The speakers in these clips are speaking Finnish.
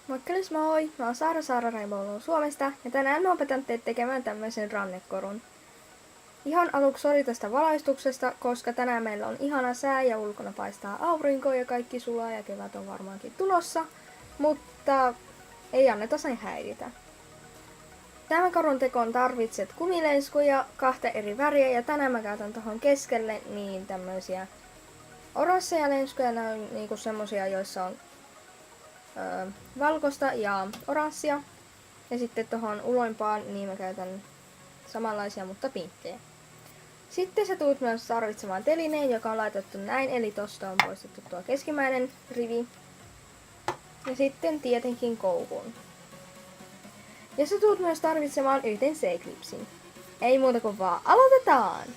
Moikkelis moi! Mä oon Saara Raimoulu Suomesta ja tänään mä opetan teitä tekemään tämmöisen rannekorun. Ihan aluksi sori tästä valaistuksesta, koska tänään meillä on ihana sää ja ulkona paistaa aurinko ja kaikki sulaa ja kevät on varmaankin tulossa, mutta ei anneta sen häiritä. Tämän korun tekoon tarvitset kumilenskuja, 2 eri väriä ja tänään mä käytän tohon keskelle niin tämmöisiä oransseja lenskuja, nämä on niinku semmosia, joissa on valkoista ja oranssia. Ja sitten tuohon uloimpaan niin mä käytän samanlaisia, mutta pinkkejä. Sitten sä tulet myös tarvitsemaan telineen, joka on laitettu näin, eli tosta on poistettu tuo keskimmäinen rivi. Ja sitten tietenkin koukun. Ja sä tulet myös tarvitsemaan yhden C-klipsin. Ei muuta kuin vaan aloitetaan!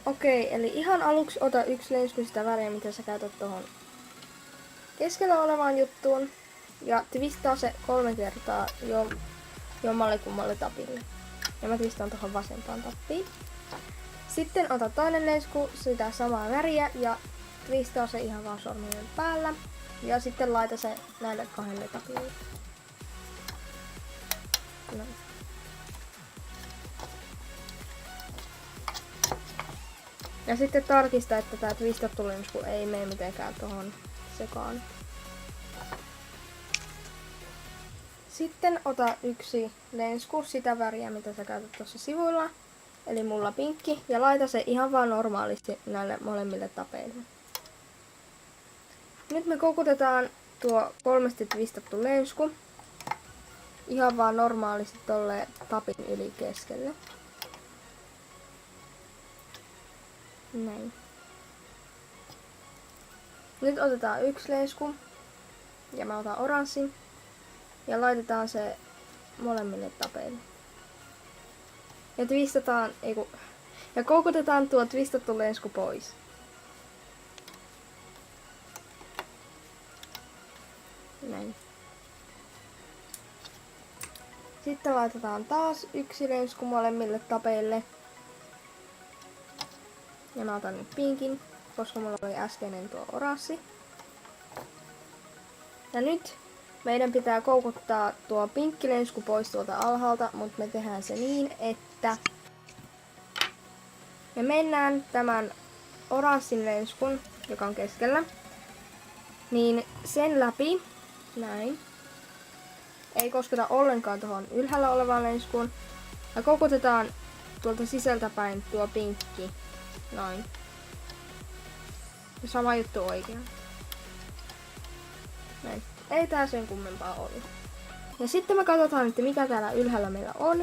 Okei, eli ihan aluksi ota yksi lensku sitä väriä, mitä sä käytät tuohon keskellä olevaan juttuun. Ja twistaa se 3 kertaa jommalle kummalle tapille. Ja mä twistaan tuohon vasempaan tappiin. Sitten ota toinen lensku, sitä samaa väriä ja twistaa se ihan vaan sormien päällä. Ja sitten laita se näille 2 tapille. No. Ja sitten tarkista, että tää twistattu lensku ei mene mitenkään tuohon sekaan. Sitten ota yksi lensku, sitä väriä mitä sä käytät tuossa sivuilla, eli mulla pinkki, ja laita se ihan vaan normaalisti näille molemmille tapeille. Nyt me koukutetaan tuo 3 twistattu lensku ihan vaan normaalisti tolle tapin yli keskelle. Näin. Nyt otetaan yksi lensku, ja mä otan oranssin. Ja laitetaan se molemmille tapeille. Ja twistataan, ja koukutetaan tuo twistattu lensku pois. Näin. Sitten laitetaan taas yksi lensku molemmille tapeille. Ja mä otan nyt pinkin, koska mulla oli äskeinen tuo oranssi. Ja nyt meidän pitää koukuttaa tuo pinkkilensku pois tuolta alhaalta, mutta me tehdään se niin, että me mennään tämän oranssin lenskun, joka on keskellä, niin sen läpi, näin. Ei kosketa ollenkaan tuohon ylhäällä olevaan lenskuun. Ja koukutetaan tuolta sisältä päin tuo pinkki, noin. Ja sama juttu oikein. Näin. Ei tää sen kummempaa ollut. Ja sitten me katsotaan, että mikä täällä ylhäällä meillä on.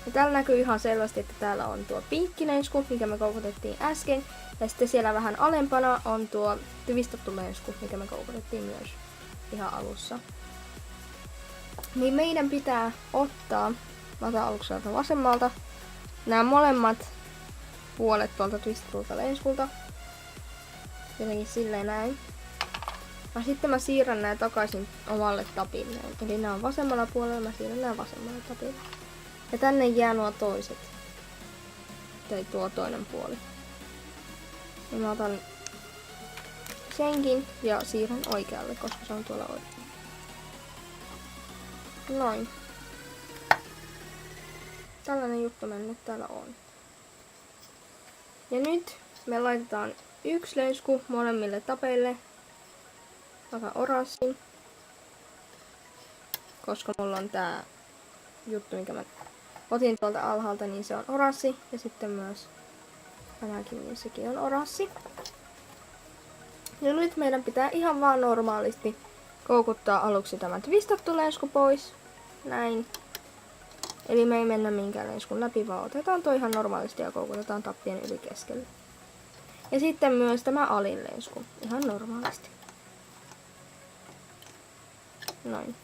Ja täällä näkyy ihan selvästi, että täällä on tuo pinkkilensku, mikä me koukutettiin äsken. Ja sitten siellä vähän alempana on tuo twistattu lensku, mikä me koukutettiin myös ihan alussa. Niin meidän pitää ottaa, mä otan aluksi sieltä vasemmalta, nämä molemmat puolet tuolta twistatulta lenskulta. Jotenkin silleen näin. Ja sitten mä siirrän nää takaisin omalle tapille. Eli nää on vasemmalla puolella, mä siirrän nää vasemmalle tapille. Ja tänne jää nuo toiset. Tai tuo toinen puoli. Ja mä otan senkin ja siirrän oikealle, koska se on tuolla oikealla. Noin. Tällainen juttu meillä nyt täällä on. Ja nyt me laitetaan yksi lensku molemmille tapeille. Otan oranssin, koska mulla on tää juttu, minkä mä otin tuolta alhaalta, niin se on oranssi. Ja sitten myös tämäkin, niin sekin on oranssi. Ja nyt meidän pitää ihan vaan normaalisti koukuttaa aluksi tämä twistattu lensku pois. Näin. Eli me ei mennä minkään lenskun läpi, vaan otetaan toi ihan normaalisti ja koukutetaan tappien yli keskelle. Ja sitten myös tämä alin lensku, ihan normaalisti. Noin.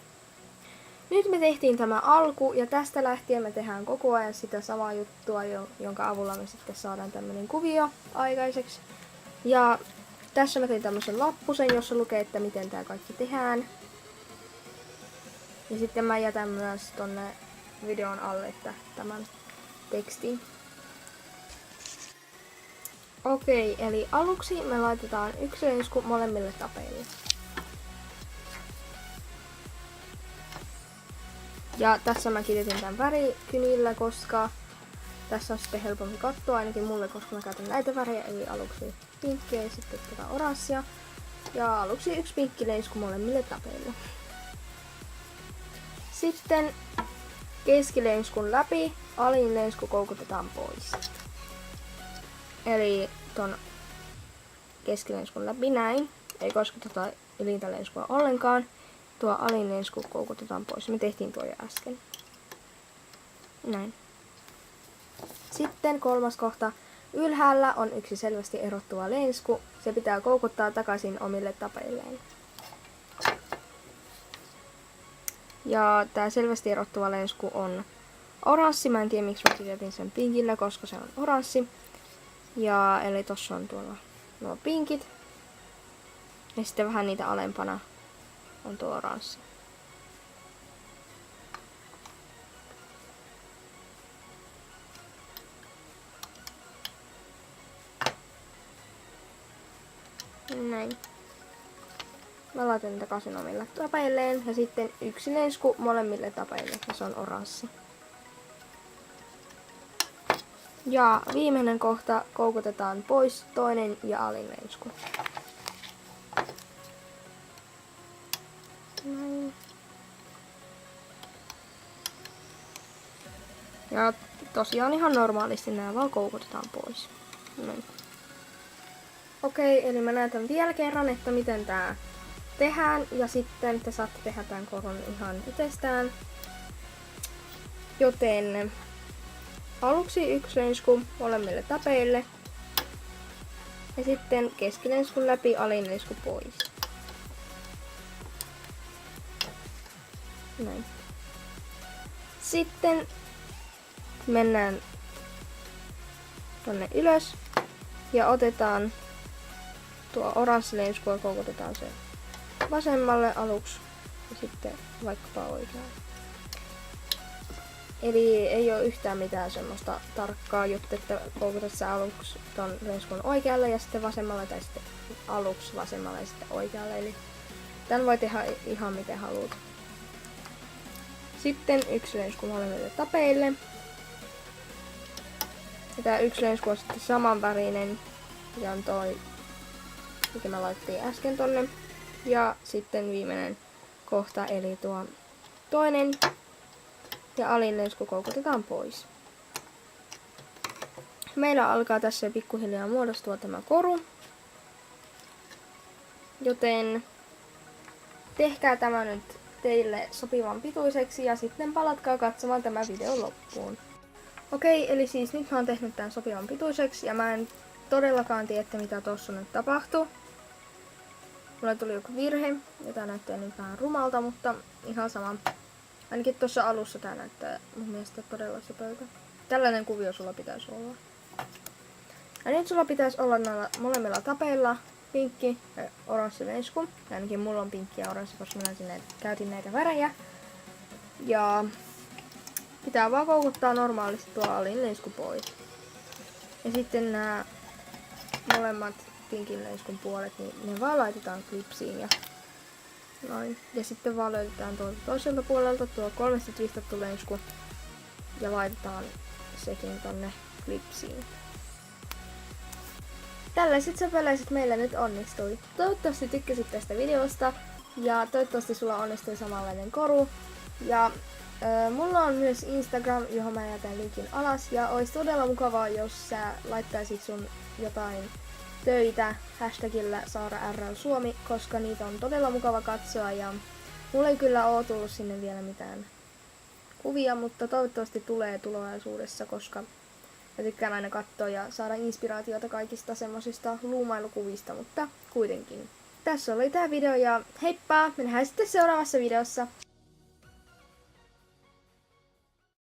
Nyt me tehtiin tämä alku ja tästä lähtien me tehdään koko ajan sitä samaa juttua, jonka avulla me sitten saadaan tämmönen kuvio aikaiseksi. Ja tässä mä tein tämmösen lappusen, jossa lukee, että miten tää kaikki tehdään. Ja sitten mä jätän myös tonne videon alle tämän tekstin. Okei, eli aluksi me laitetaan yksi lensku molemmille tapeille. Ja tässä mä kirjoitin tämän värikynillä, koska tässä on sitten helpompi katsoa ainakin mulle, koska mä käytän näitä värejä, eli aluksi pinkkiä ja sitten tätä oranssia. Ja aluksi yksi pinkkileisku molemmille tapeille. Sitten keskileiskun läpi, alin leisku koukutetaan pois. Eli ton keskileiskun läpi näin, ei kosketeta ylintä leiskua ollenkaan. Tuo alin leisku koukutetaan pois. Me tehtiin tuo jo äsken. Näin. Sitten kolmas kohta. Ylhäällä on yksi selvästi erottuva leisku. Se pitää koukuttaa takaisin omille tapeilleen. Ja tää selvästi erottuva leisku on oranssi. Mä en tiedä miksi mä kirjoitin sen pinkillä, koska se on oranssi. Ja eli tossa on tuolla nuo pinkit. Ja sitten vähän niitä alempana on tuo oranssi. Näin. Mä laitan takaisin omille tapeilleen ja sitten yksi leisku molemmille tapeille ja se on oranssi. Ja viimeinen kohta koukutetaan pois toinen ja alin leisku. Näin. Ja tosiaan ihan normaalisti nämä vaan koukutetaan pois. Näin. Okei, eli mä näytän vielä kerran, että miten tää tehdään ja sitten te saatte tehdä tämän koron ihan itsestään. Joten aluksi yksi leisku molemmille tapeille ja sitten keskileiskun läpi alin leisku pois. Näin. Sitten mennään tonne ylös ja otetaan tuo oranssi leisku ja koukutetaan se vasemmalle aluksi ja sitten vaikkapa oikealle. Eli ei ole yhtään mitään semmoista tarkkaa juttua, että koukutat sä aluksi ton leiskun oikealle ja sitten vasemmalle tai sitten aluksi vasemmalle ja sitten oikealle. Eli tän voi tehdä ihan miten haluat. Sitten yksi leisku molemmille tapeille. Ja tää yksi leisku on sitten samanvärinen ja on toi, mikä mä laittiin äsken tonne. Ja sitten viimeinen kohta eli tuo toinen ja alin leisku koukutetaan pois. Meillä alkaa tässä pikkuhiljaa muodostua tämä koru. Joten tehkää tämä nyt teille sopivan pituiseksi ja sitten palatkaa katsomaan tämä video loppuun. Okei, eli siis nyt mä oon tehnyt tämän sopivan pituiseksi ja mä en todellakaan tiedä, mitä tossa nyt tapahtuu. Mulle tuli joku virhe, jota näyttää nyt vähän rumalta, mutta ihan sama. Ainakin tuossa alussa tää näyttää mun mielestä todella söpöltä. Tällainen kuvio sulla pitäisi olla. Ja nyt sulla pitäisi olla noilla molemmilla tapeilla pinkki ja oranssi leisku. Ainakin mulla on pinkki ja oranssi, koska minä käytin näitä värejä. Ja pitää vaan koukuttaa normaalisti tuo alin leisku pois. Ja sitten nämä molemmat pinkin leiskun puolet, niin ne vaan laitetaan klipsiin ja noin. Ja sitten vaan löytetään tuolta toiselta puolelta tuo 3 twistattu leisku ja laitetaan sekin tonne klipsiin. Tällaiset söpöläiset meillä nyt onnistui. Toivottavasti tykkäsit tästä videosta ja toivottavasti sulla onnistui samanlainen koru. Ja mulla on myös Instagram, johon mä jätän linkin alas ja olisi todella mukavaa, jos sä laittaisit sun jotain töitä hashtagillä SaaraRL-Suomi, koska niitä on todella mukava katsoa ja mulla ei kyllä oo tullut sinne vielä mitään kuvia, mutta toivottavasti tulee tulevaisuudessa, koska mä tykkään aina katsoa ja saada inspiraatiota kaikista semmosista luumailukuvista, mutta kuitenkin. Tässä oli tää video ja heippa! Me nähdään sitten seuraavassa videossa.